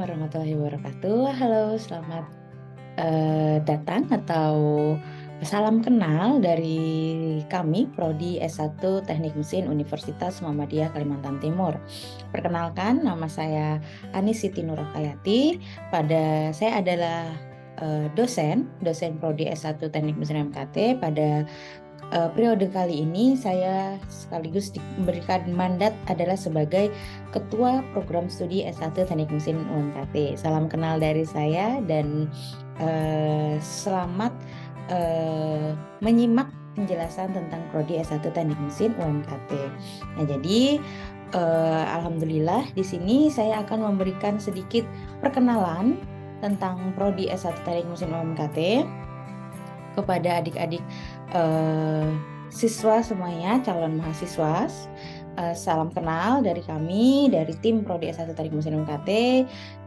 warahmatullahi wabarakatuh. Halo, selamat datang atau salam kenal dari kami, Prodi S1 Teknik Mesin Universitas Muhammadiyah Kalimantan Timur. Perkenalkan, nama saya Anis Siti Nurhayati. Saya adalah dosen Prodi S1 Teknik Mesin MKT. Pada periode kali ini saya sekaligus diberikan mandat adalah sebagai Ketua Program Studi S1 Teknik Mesin UMKT. Salam kenal dari saya dan selamat menyimak penjelasan tentang Prodi S1 Teknik Mesin UMKT. Nah, jadi alhamdulillah di sini saya akan memberikan sedikit perkenalan tentang Prodi S1 Teknik Mesin UMKT kepada adik-adik siswa semuanya, calon mahasiswa. Salam kenal dari kami, dari tim Prodi S1 Teknik Mesin UMKT,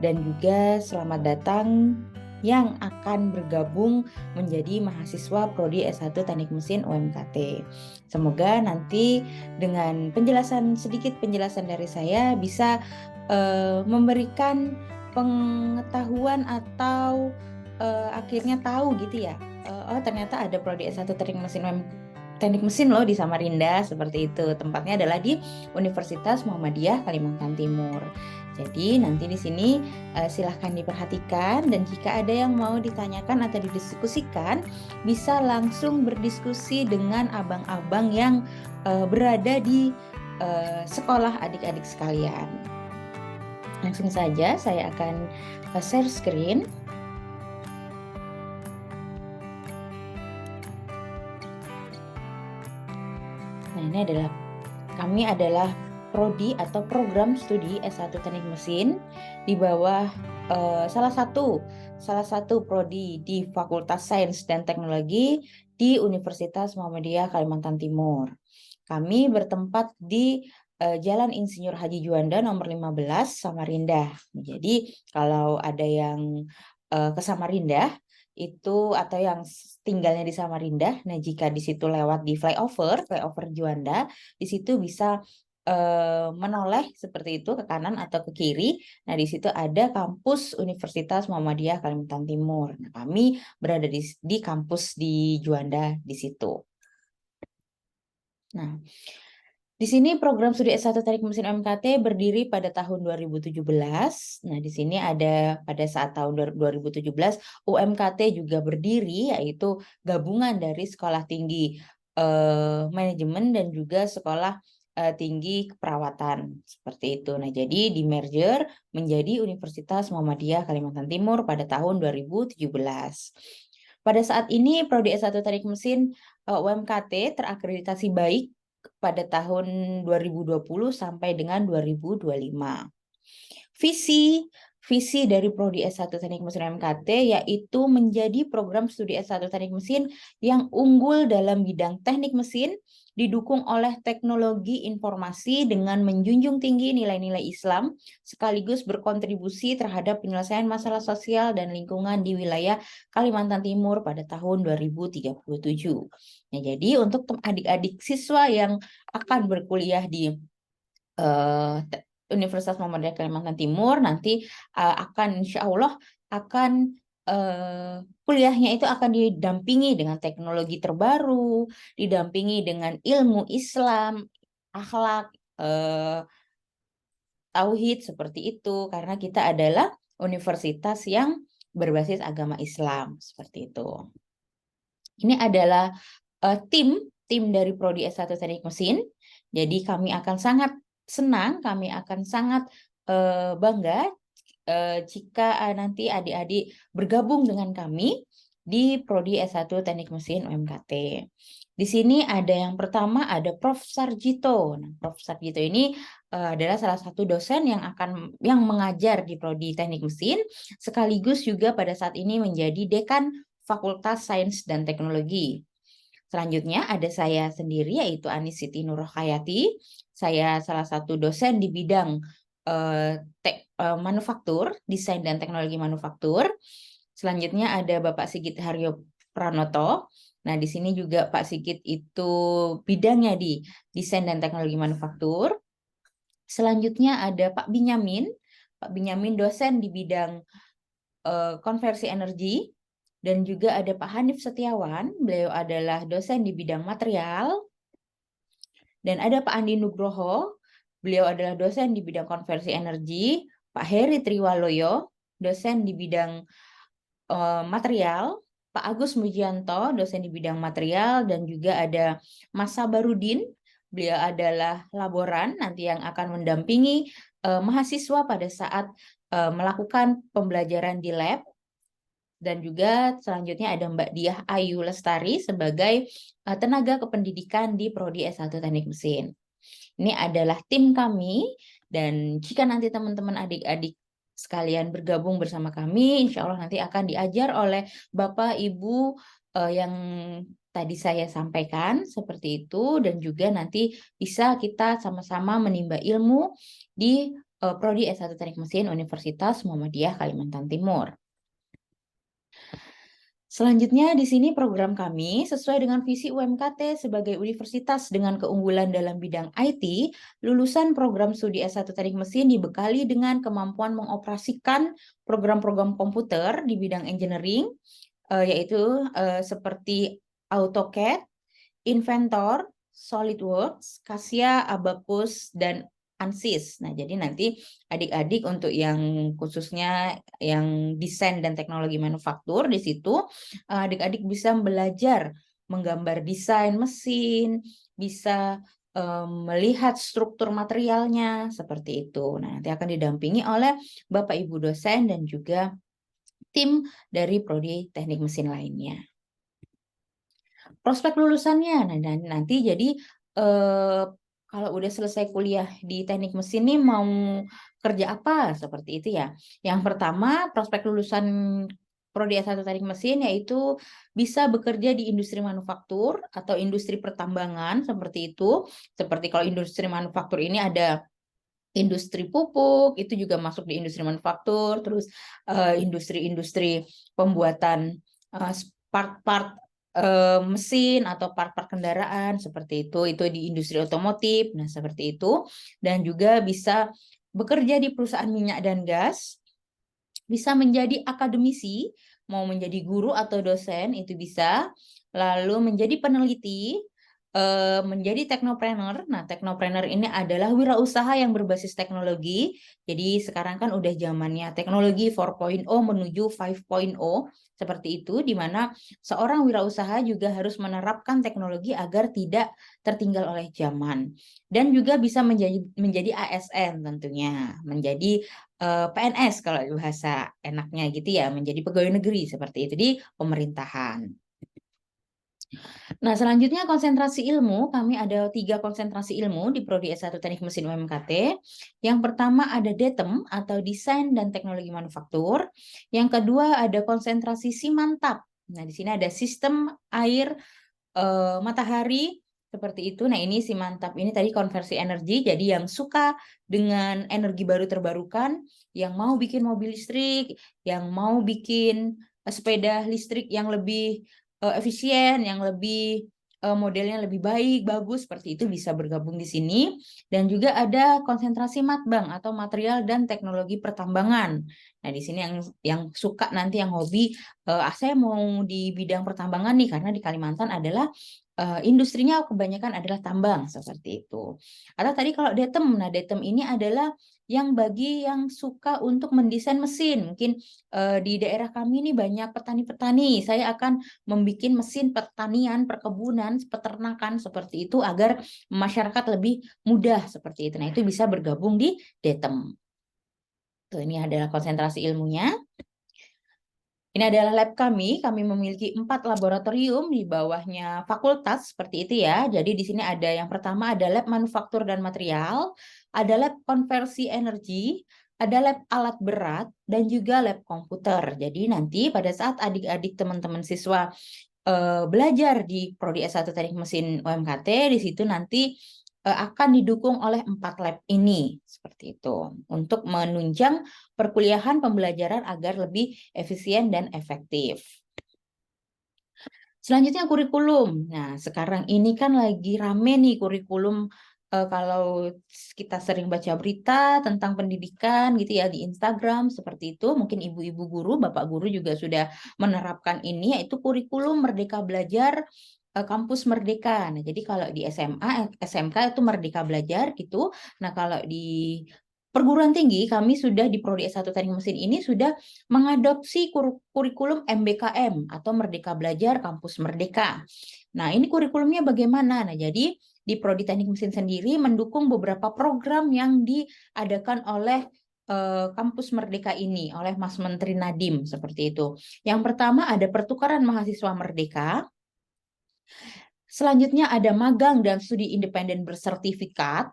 dan juga selamat datang yang akan bergabung menjadi mahasiswa Prodi S1 Teknik Mesin UMKT. Semoga nanti dengan sedikit penjelasan dari saya bisa memberikan pengetahuan atau akhirnya tahu gitu ya. Oh, ternyata ada Prodi S1 Teknik Mesin loh di Samarinda, seperti itu. Tempatnya adalah di Universitas Muhammadiyah Kalimantan Timur. Jadi nanti di sini silahkan diperhatikan, dan jika ada yang mau ditanyakan atau didiskusikan, bisa langsung berdiskusi dengan abang-abang yang berada di sekolah adik-adik sekalian. Langsung saja saya akan share screen. Nah, ini kami adalah prodi atau program studi S1 Teknik Mesin di bawah salah satu prodi di Fakultas Sains dan Teknologi di Universitas Muhammadiyah Kalimantan Timur. Kami bertempat di Jalan Insinyur Haji Juanda nomor 15 Samarinda. Jadi kalau ada yang ke Samarinda itu atau yang tinggalnya di Samarinda, nah jika di situ lewat di flyover Juanda, di situ bisa menoleh seperti itu ke kanan atau ke kiri. Nah, di situ ada kampus Universitas Muhammadiyah Kalimantan Timur. Nah, kami berada di kampus di Juanda di situ. Nah, di sini program studi S1 Teknik Mesin UMKT berdiri pada tahun 2017. Nah, di sini ada pada saat tahun 2017 UMKT juga berdiri, yaitu gabungan dari Sekolah Tinggi Manajemen dan juga Sekolah Tinggi Keperawatan, seperti itu. Nah, jadi di merger menjadi Universitas Muhammadiyah Kalimantan Timur pada tahun 2017. Pada saat ini Prodi S1 Teknik Mesin UMKT terakreditasi baik pada tahun 2020 sampai dengan 2025. Visi dari Prodi S1 Teknik Mesin UMKT yaitu menjadi program studi S1 Teknik Mesin yang unggul dalam bidang teknik mesin, didukung oleh teknologi informasi dengan menjunjung tinggi nilai-nilai Islam, sekaligus berkontribusi terhadap penyelesaian masalah sosial dan lingkungan di wilayah Kalimantan Timur pada tahun 2037. Nah, jadi untuk adik-adik siswa yang akan berkuliah di Universitas Muhammadiyah Kalimantan Timur nanti akan insya Allah akan kuliahnya itu akan didampingi dengan teknologi terbaru, didampingi dengan ilmu Islam, akhlak, tauhid, seperti itu, karena kita adalah universitas yang berbasis agama Islam, seperti itu. Ini adalah tim dari Prodi S1 Teknik Mesin. Jadi kami akan sangat senang, kami akan sangat bangga jika nanti adik-adik bergabung dengan kami di Prodi S1 Teknik Mesin UMKT. Di sini ada yang pertama, ada Prof. Sarjito. Nah, Prof. Sarjito ini adalah salah satu dosen yang mengajar di Prodi Teknik Mesin, sekaligus juga pada saat ini menjadi Dekan Fakultas Sains dan Teknologi. Selanjutnya ada saya sendiri, yaitu Anis Siti Nurhayati. Saya salah satu dosen di bidang manufaktur, desain dan teknologi manufaktur. Selanjutnya ada Bapak Sigit Haryo Pranoto. Nah, di sini juga Pak Sigit itu bidangnya di desain dan teknologi manufaktur. Selanjutnya ada Pak Binyamin. Pak Benyamin dosen di bidang konversi energi, dan juga ada Pak Hanif Setiawan, beliau adalah dosen di bidang material, dan ada Pak Andi Nugroho, beliau adalah dosen di bidang konversi energi, Pak Heri Triwaloyo, dosen di bidang material, Pak Agus Mujianto, dosen di bidang material, dan juga ada Mas Sabarudin, beliau adalah laboran nanti yang akan mendampingi mahasiswa pada saat melakukan pembelajaran di lab. Dan juga selanjutnya ada Mbak Diah Ayu Lestari sebagai tenaga kependidikan di Prodi S1 Teknik Mesin. Ini adalah tim kami, dan jika nanti teman-teman adik-adik sekalian bergabung bersama kami, insya Allah nanti akan diajar oleh Bapak Ibu yang tadi saya sampaikan seperti itu, dan juga nanti bisa kita sama-sama menimba ilmu di Prodi S1 Teknik Mesin Universitas Muhammadiyah Kalimantan Timur. Selanjutnya di sini program kami sesuai dengan visi UMKT sebagai universitas dengan keunggulan dalam bidang IT, lulusan program studi S1 Teknik Mesin dibekali dengan kemampuan mengoperasikan program-program komputer di bidang engineering, yaitu seperti AutoCAD, Inventor, SolidWorks, Cassia, Abacus, dan ANSYS. Nah, jadi nanti adik-adik untuk yang khususnya yang desain dan teknologi manufaktur di situ, adik-adik bisa belajar menggambar desain mesin, bisa melihat struktur materialnya seperti itu. Nah, nanti akan didampingi oleh Bapak Ibu dosen dan juga tim dari prodi teknik mesin lainnya. Prospek lulusannya, nah nanti jadi kalau udah selesai kuliah di teknik mesin nih mau kerja apa seperti itu ya. Yang pertama, prospek lulusan Prodi S1 Teknik Mesin yaitu bisa bekerja di industri manufaktur atau industri pertambangan seperti itu. Seperti kalau industri manufaktur ini ada industri pupuk, itu juga masuk di industri manufaktur, terus industri-industri pembuatan part-part mesin atau part-part kendaraan seperti itu di industri otomotif. Nah, seperti itu. Dan juga bisa bekerja di perusahaan minyak dan gas, bisa menjadi akademisi, mau menjadi guru atau dosen itu bisa, lalu menjadi peneliti, menjadi teknopreneur. Nah, teknopreneur ini adalah wirausaha yang berbasis teknologi. Jadi sekarang kan udah zamannya teknologi 4.0 menuju 5.0 seperti itu, di mana seorang wirausaha juga harus menerapkan teknologi agar tidak tertinggal oleh zaman. Dan juga bisa menjadi ASN tentunya, menjadi PNS kalau bahasa enaknya gitu ya, menjadi pegawai negeri seperti itu di pemerintahan. Nah, selanjutnya konsentrasi ilmu, kami ada 3 konsentrasi ilmu di Prodi S1 Teknik Mesin UMKT. Yang pertama ada DETEM atau Desain dan Teknologi Manufaktur. Yang kedua ada konsentrasi Simantap. Nah, di sini ada Sistem Air Matahari seperti itu. Nah, ini Simantap ini tadi konversi energi, jadi yang suka dengan energi baru terbarukan, yang mau bikin mobil listrik, yang mau bikin sepeda listrik yang lebih efisien, yang lebih modelnya lebih baik, bagus, seperti itu bisa bergabung di sini. Dan juga ada konsentrasi matbang atau material dan teknologi pertambangan. Nah, di sini yang suka nanti yang hobi, saya mau di bidang pertambangan nih karena di Kalimantan adalah industrinya kebanyakan adalah tambang seperti itu. Atau tadi kalau DETEM, nah DETEM ini adalah yang bagi yang suka untuk mendesain mesin. Mungkin di daerah kami ini banyak petani-petani. Saya akan membuat mesin pertanian, perkebunan, peternakan seperti itu agar masyarakat lebih mudah seperti itu. Nah, itu bisa bergabung di DETEM. Tuh, ini adalah konsentrasi ilmunya. Ini adalah lab kami. Kami memiliki 4 laboratorium di bawahnya fakultas seperti itu ya. Jadi di sini ada yang pertama ada lab manufaktur dan material, ada lab konversi energi, ada lab alat berat, dan juga lab komputer. Jadi nanti pada saat adik-adik teman-teman siswa belajar di Prodi S1 Teknik Mesin UMKT, di situ nanti akan didukung oleh 4 lab ini seperti itu untuk menunjang perkuliahan pembelajaran agar lebih efisien dan efektif. Selanjutnya kurikulum. Nah, sekarang ini kan lagi rame nih kurikulum kalau kita sering baca berita tentang pendidikan gitu ya di Instagram seperti itu, mungkin ibu-ibu guru, bapak guru juga sudah menerapkan ini, yaitu kurikulum Merdeka Belajar Kampus Merdeka. Nah, jadi kalau di SMA, SMK itu Merdeka Belajar gitu. Nah, kalau di perguruan tinggi kami sudah di Prodi S1 Teknik Mesin ini sudah mengadopsi kurikulum MBKM atau Merdeka Belajar Kampus Merdeka. Nah, ini kurikulumnya bagaimana? Nah, jadi di Prodi Teknik Mesin sendiri mendukung beberapa program yang diadakan oleh Kampus Merdeka ini, oleh Mas Menteri Nadiem seperti itu. Yang pertama ada pertukaran mahasiswa merdeka. Selanjutnya ada magang dan studi independen bersertifikat.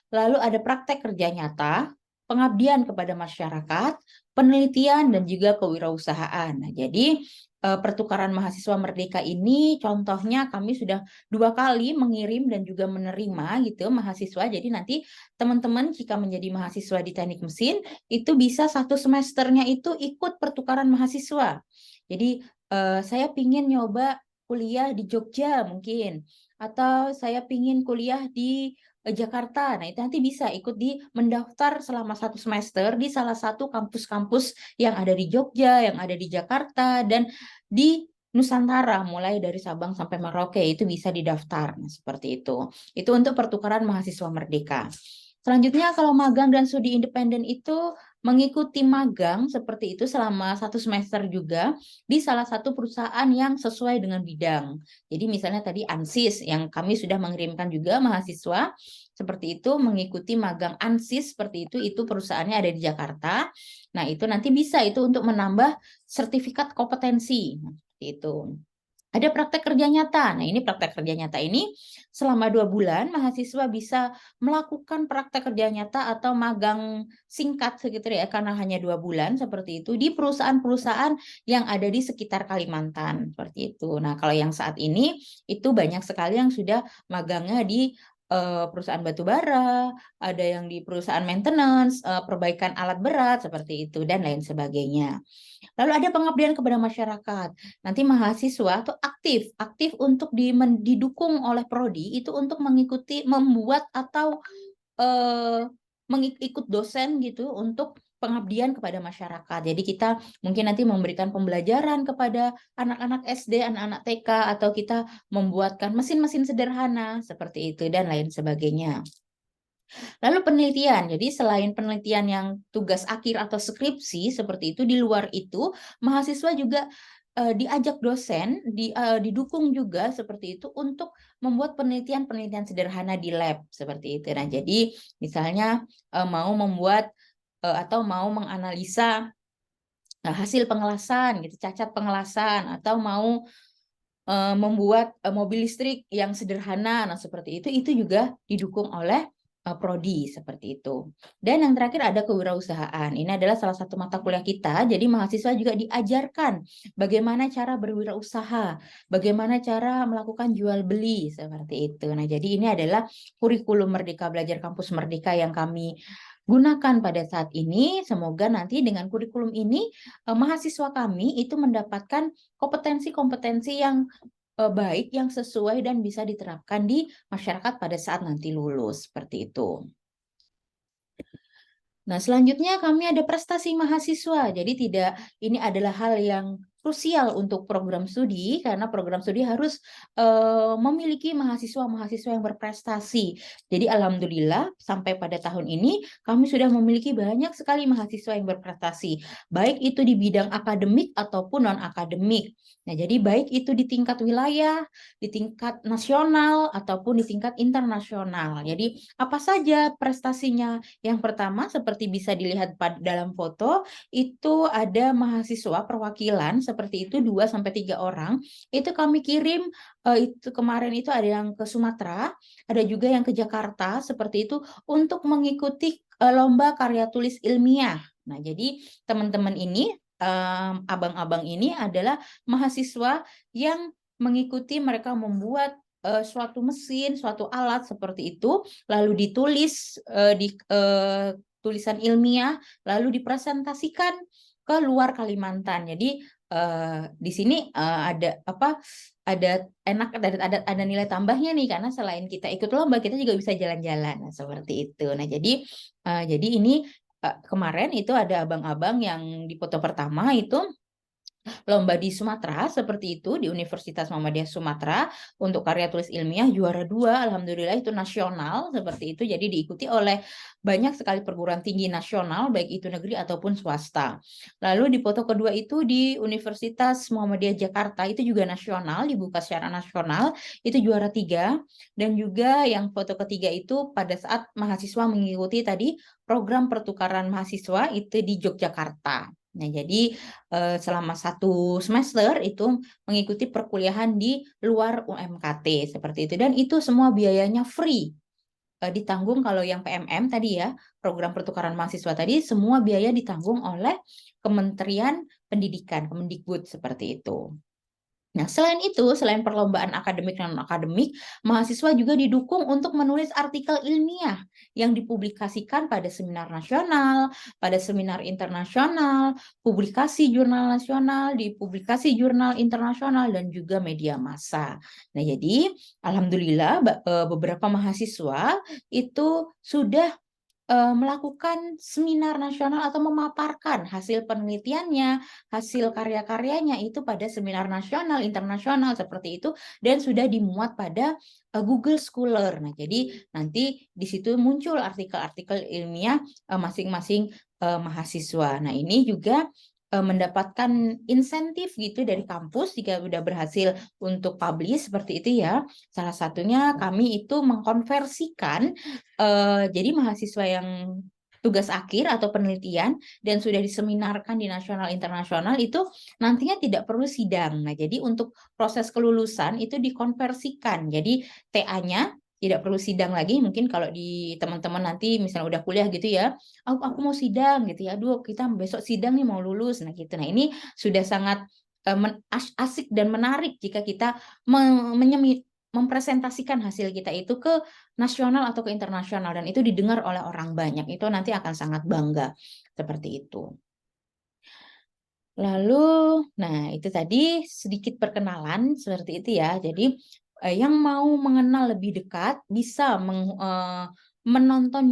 Lalu ada praktek kerja nyata, pengabdian kepada masyarakat, penelitian, dan juga kewirausahaan. Nah, jadi pertukaran mahasiswa merdeka ini contohnya kami sudah 2 kali mengirim dan juga menerima gitu mahasiswa. Jadi nanti teman-teman jika menjadi mahasiswa di teknik mesin itu bisa 1 semesternya itu ikut pertukaran mahasiswa. Jadi saya pingin nyoba kuliah di Jogja mungkin, atau saya pingin kuliah di Jakarta. Nah, itu nanti bisa ikut di mendaftar selama 1 semester di salah satu kampus-kampus yang ada di Jogja, yang ada di Jakarta, dan di Nusantara, mulai dari Sabang sampai Merauke, itu bisa didaftar. Nah, seperti itu. Itu untuk pertukaran mahasiswa merdeka. Selanjutnya, kalau magang dan studi independen itu mengikuti magang seperti itu selama 1 semester juga di salah satu perusahaan yang sesuai dengan bidang. Jadi misalnya tadi ANSIS yang kami sudah mengirimkan juga mahasiswa seperti itu mengikuti magang ANSIS seperti itu perusahaannya ada di Jakarta. Nah, itu nanti bisa itu untuk menambah sertifikat kompetensi. Nah, seperti itu. Ada praktek kerja nyata. Nah, ini praktek kerja nyata ini selama 2 bulan mahasiswa bisa melakukan praktek kerja nyata atau magang singkat segitu ya, karena hanya 2 bulan seperti itu di perusahaan-perusahaan yang ada di sekitar Kalimantan seperti itu. Nah, kalau yang saat ini itu banyak sekali yang sudah magangnya di perusahaan batu bara, ada yang di perusahaan maintenance, perbaikan alat berat seperti itu dan lain sebagainya. Lalu ada pengabdian kepada masyarakat. Nanti mahasiswa itu aktif untuk didukung oleh prodi itu untuk mengikuti, membuat atau mengikut dosen gitu untuk pengabdian kepada masyarakat. Jadi kita mungkin nanti memberikan pembelajaran kepada anak-anak SD, anak-anak TK, atau kita membuatkan mesin-mesin sederhana seperti itu dan lain sebagainya. Lalu penelitian, jadi selain penelitian yang tugas akhir atau skripsi seperti itu, di luar itu mahasiswa juga diajak dosen, didukung juga seperti itu untuk membuat penelitian-penelitian sederhana di lab seperti itu. Nah, jadi misalnya mau membuat atau mau menganalisa hasil pengelasan, gitu, cacat pengelasan, atau mau membuat mobil listrik yang sederhana, nah seperti itu juga didukung oleh prodi seperti itu. Dan yang terakhir ada kewirausahaan. Ini adalah salah satu mata kuliah kita. Jadi mahasiswa juga diajarkan bagaimana cara berwirausaha, bagaimana cara melakukan jual beli seperti itu. Nah, jadi ini adalah kurikulum Merdeka Belajar Kampus Merdeka yang kami gunakan pada saat ini. Semoga nanti dengan kurikulum ini mahasiswa kami itu mendapatkan kompetensi-kompetensi yang baik, yang sesuai dan bisa diterapkan di masyarakat pada saat nanti lulus seperti itu. Nah, selanjutnya kami ada prestasi mahasiswa. Jadi ini adalah hal yang krusial untuk program studi karena program studi harus memiliki mahasiswa-mahasiswa yang berprestasi. Jadi alhamdulillah sampai pada tahun ini kami sudah memiliki banyak sekali mahasiswa yang berprestasi, baik itu di bidang akademik ataupun non-akademik. Nah, jadi baik itu di tingkat wilayah, di tingkat nasional ataupun di tingkat internasional. Jadi apa saja prestasinya? Yang pertama, seperti bisa dilihat dalam foto, itu ada mahasiswa perwakilan seperti itu 2 sampai 3 orang. Itu kami kirim, itu kemarin itu ada yang ke Sumatera, ada juga yang ke Jakarta seperti itu untuk mengikuti lomba karya tulis ilmiah. Nah, jadi teman-teman ini, abang-abang ini adalah mahasiswa yang mengikuti, mereka membuat suatu mesin, suatu alat seperti itu, lalu ditulis di tulisan ilmiah, lalu dipresentasikan ke luar Kalimantan. Jadi di sini ada apa? Ada enak, ada nilai tambahnya nih, karena selain kita ikut lomba, kita juga bisa jalan-jalan. Nah, seperti itu. Nah, jadi ini kemarin itu ada abang-abang yang di foto pertama itu lomba di Sumatera seperti itu, di Universitas Muhammadiyah Sumatera untuk karya tulis ilmiah juara 2, alhamdulillah itu nasional seperti itu. Jadi diikuti oleh banyak sekali perguruan tinggi nasional baik itu negeri ataupun swasta. Lalu di foto kedua itu di Universitas Muhammadiyah Jakarta itu juga nasional, dibuka secara nasional, itu juara 3. Dan juga yang foto ketiga itu pada saat mahasiswa mengikuti tadi program pertukaran mahasiswa itu di Yogyakarta. Nah, jadi selama 1 semester itu mengikuti perkuliahan di luar UMKT seperti itu, dan itu semua biayanya free. Ditanggung kalau yang PMM tadi ya, program pertukaran mahasiswa tadi, semua biaya ditanggung oleh Kementerian Pendidikan, Kemendikbud seperti itu. Nah, selain itu, selain perlombaan akademik dan non-akademik, mahasiswa juga didukung untuk menulis artikel ilmiah yang dipublikasikan pada seminar nasional, pada seminar internasional, publikasi jurnal nasional, di publikasi jurnal internasional, dan juga media massa. Nah, jadi alhamdulillah beberapa mahasiswa itu sudah melakukan seminar nasional atau memaparkan hasil penelitiannya, hasil karya-karyanya itu pada seminar nasional, internasional seperti itu, dan sudah dimuat pada Google Scholar. Nah, jadi nanti di situ muncul artikel-artikel ilmiah masing-masing mahasiswa. Nah, ini juga mendapatkan insentif gitu dari kampus jika sudah berhasil untuk publish seperti itu ya. Salah satunya kami itu mengkonversikan jadi mahasiswa yang tugas akhir atau penelitian dan sudah diseminarkan di nasional internasional itu nantinya tidak perlu sidang. Nah, jadi untuk proses kelulusan itu dikonversikan. Jadi TA-nya tidak perlu sidang lagi. Mungkin kalau di teman-teman nanti misalnya udah kuliah gitu ya, aku mau sidang gitu ya. Aduh, kita besok sidang nih mau lulus. Nah, gitu. Nah, ini sudah sangat asik dan menarik jika kita mempresentasikan hasil kita itu ke nasional atau ke internasional, dan itu didengar oleh orang banyak, itu nanti akan sangat bangga seperti itu. Lalu, nah itu tadi sedikit perkenalan seperti itu ya. Jadi yang mau mengenal lebih dekat bisa menonton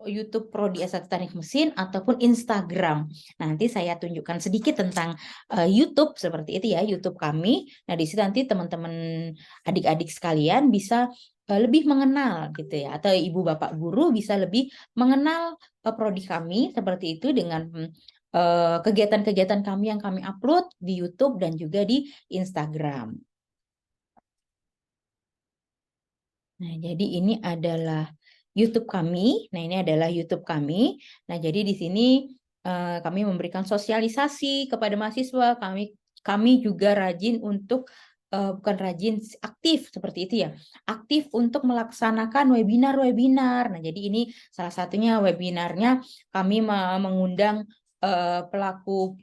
YouTube Prodi S1 Teknik Mesin ataupun Instagram. Nanti saya tunjukkan sedikit tentang YouTube seperti itu ya, YouTube kami. Nah, di situ nanti teman-teman adik-adik sekalian bisa lebih mengenal gitu ya, atau ibu bapak guru bisa lebih mengenal prodi kami seperti itu dengan kegiatan-kegiatan kami yang kami upload di YouTube dan juga di Instagram. Nah, jadi ini adalah YouTube kami. Nah, ini adalah YouTube kami. Nah, jadi di sini kami memberikan sosialisasi kepada mahasiswa. Kami juga rajin untuk bukan rajin, aktif seperti itu ya. Aktif untuk melaksanakan webinar-webinar. Nah, jadi ini salah satunya webinarnya kami mengundang pelaku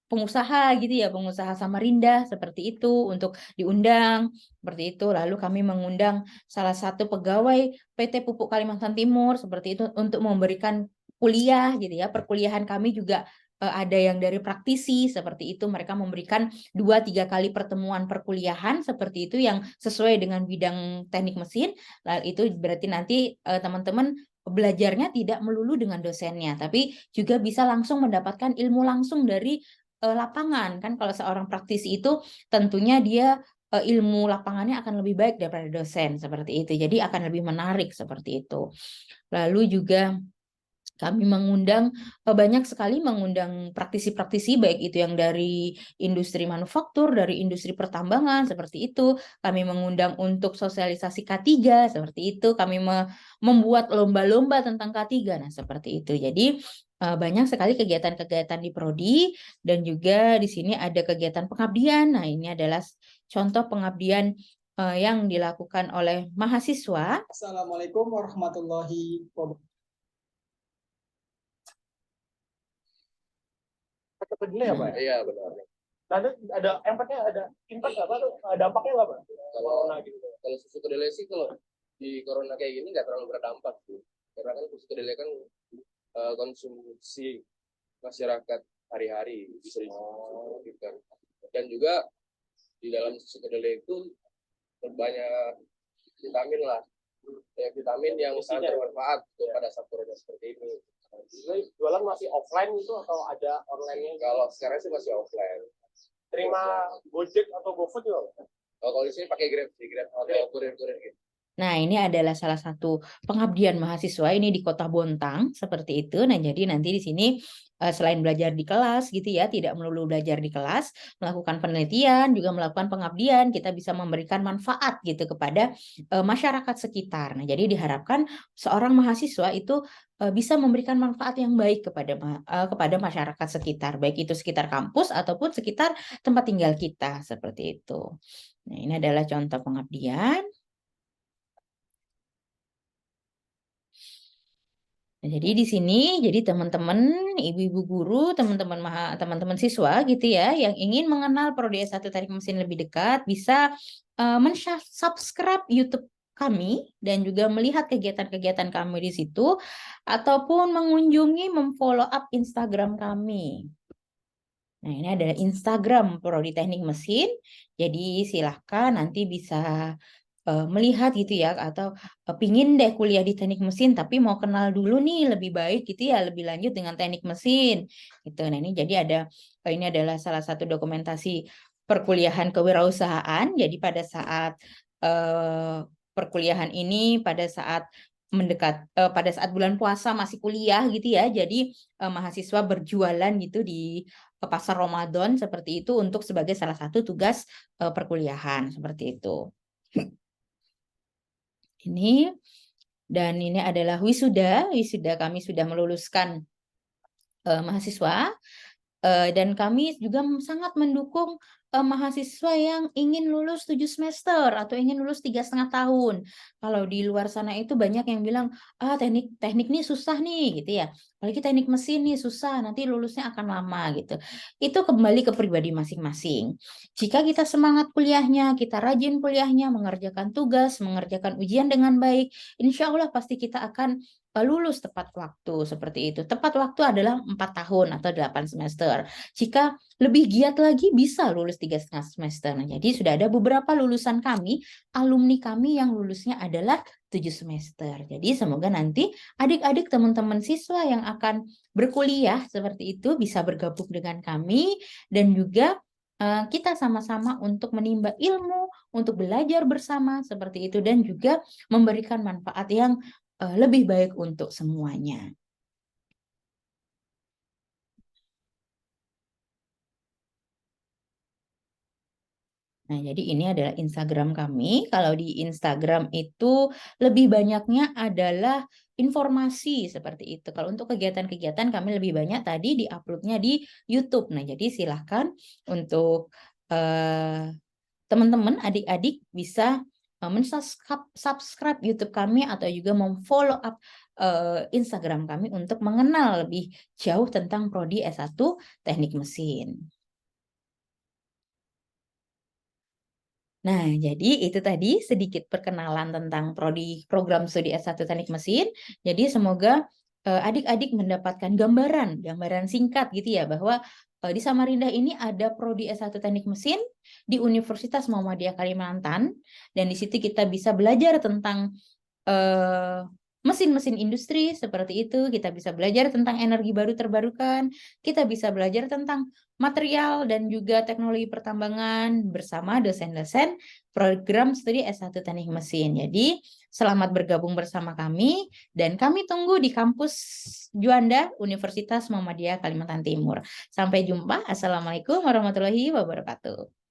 pengusaha gitu ya, pengusaha Samarinda seperti itu untuk diundang seperti itu. Lalu kami mengundang salah satu pegawai PT Pupuk Kalimantan Timur seperti itu untuk memberikan kuliah gitu ya. Perkuliahan kami juga ada yang dari praktisi seperti itu. Mereka memberikan 2-3 kali pertemuan perkuliahan seperti itu yang sesuai dengan bidang teknik mesin. Lalu itu berarti nanti teman-teman belajarnya tidak melulu dengan dosennya, tapi juga bisa langsung mendapatkan ilmu langsung dari lapangan. Kan kalau seorang praktisi itu tentunya dia ilmu lapangannya akan lebih baik daripada dosen seperti itu. Jadi akan lebih menarik seperti itu. Lalu juga kami mengundang banyak sekali mengundang praktisi-praktisi baik itu yang dari industri manufaktur, dari industri pertambangan seperti itu. Kami mengundang untuk sosialisasi K3 seperti itu. Kami membuat lomba-lomba tentang K3. Nah, seperti itu. Jadi banyak sekali kegiatan-kegiatan di prodi, dan juga di sini ada kegiatan pengabdian. Nah, ini adalah contoh pengabdian yang dilakukan oleh mahasiswa. Assalamualaikum warahmatullahi wabarakatuh. Kedelai ya Pak? Iya benar. Ada impactnya, ada impact nggak Pak? Dampaknya nggak Pak? Kalau kalau susu kedelai sih kalau di corona kayak gini nggak terlalu berdampak sih. Karena kan susu kedelai kan konsumsi masyarakat hari-hari bisa gitu kan. Dan juga di dalam susu kedelai itu banyak vitamin lah, ya, vitamin yang sangat bermanfaat pada saat corona seperti ini. Jualan masih offline itu atau ada online-nya? Kalau sekarang sih masih offline. Terima Gojek atau GoFood juga? Kalau di sini pakai Grab atau kurir-kurir gitu. Nah, ini adalah salah satu pengabdian mahasiswa ini di Kota Bontang seperti itu. Nah, jadi nanti di sini selain belajar di kelas gitu ya, tidak melulu belajar di kelas, melakukan penelitian, juga melakukan pengabdian, kita bisa memberikan manfaat gitu kepada masyarakat sekitar. Nah, jadi diharapkan seorang mahasiswa itu bisa memberikan manfaat yang baik kepada masyarakat sekitar, baik itu sekitar kampus ataupun sekitar tempat tinggal kita seperti itu. Nah, ini adalah contoh pengabdian. Nah, jadi di sini, jadi teman-teman, ibu-ibu guru, teman-teman siswa gitu ya, yang ingin mengenal Prodi S1 Teknik Mesin lebih dekat, bisa subscribe YouTube kami dan juga melihat kegiatan-kegiatan kami di situ, ataupun mengunjungi, memfollow up Instagram kami. Nah, ini adalah Instagram Prodi Teknik Mesin. Jadi silahkan nanti bisa melihat gitu ya, atau pingin deh kuliah di teknik mesin tapi mau kenal dulu nih lebih baik gitu ya, lebih lanjut dengan teknik mesin gitu. Nah, ini jadi ini adalah salah satu dokumentasi perkuliahan kewirausahaan. Jadi pada saat perkuliahan ini, pada saat bulan puasa masih kuliah gitu ya, jadi mahasiswa berjualan gitu di pasar Ramadan seperti itu untuk sebagai salah satu tugas perkuliahan seperti itu. Ini, dan ini adalah wisuda kami sudah meluluskan mahasiswa, dan kami juga sangat mendukung mahasiswa yang ingin lulus 7 semester atau ingin lulus 3,5 tahun. Kalau di luar sana itu banyak yang bilang, teknik nih susah nih gitu ya. Apalagi teknik mesin nih susah, nanti lulusnya akan lama gitu. Itu kembali ke pribadi masing-masing. Jika kita semangat kuliahnya, kita rajin kuliahnya, mengerjakan tugas, mengerjakan ujian dengan baik, insya Allah pasti kita akan lulus tepat waktu seperti itu. Tepat waktu adalah 4 tahun atau 8 semester. Jika lebih giat lagi bisa lulus 3,5 semester. Nah, jadi sudah ada beberapa lulusan kami, alumni kami yang lulusnya adalah 7 semester. Jadi semoga nanti adik-adik teman-teman siswa yang akan berkuliah seperti itu bisa bergabung dengan kami, dan juga kita sama-sama untuk menimba ilmu, untuk belajar bersama seperti itu, dan juga memberikan manfaat yang lebih baik untuk semuanya. Nah, jadi ini adalah Instagram kami. Kalau di Instagram itu lebih banyaknya adalah informasi seperti itu. Kalau untuk kegiatan-kegiatan kami lebih banyak tadi di-uploadnya di YouTube. Nah, jadi silahkan untuk teman-teman, adik-adik bisa subscribe YouTube kami atau juga memfollow up Instagram kami untuk mengenal lebih jauh tentang Prodi S1 Teknik Mesin. Nah, jadi itu tadi sedikit perkenalan tentang program studi S1 Teknik Mesin. Jadi semoga adik-adik mendapatkan gambaran singkat gitu ya, bahwa di Samarinda ini ada Prodi S1 Teknik Mesin di Universitas Muhammadiyah Kalimantan, dan di situ kita bisa belajar tentang mesin-mesin industri seperti itu, kita bisa belajar tentang energi baru terbarukan, kita bisa belajar tentang material dan juga teknologi pertambangan bersama dosen-dosen program studi S1 Teknik Mesin. Jadi, selamat bergabung bersama kami, dan kami tunggu di kampus Juanda, Universitas Muhammadiyah Kalimantan Timur. Sampai jumpa. Assalamualaikum warahmatullahi wabarakatuh.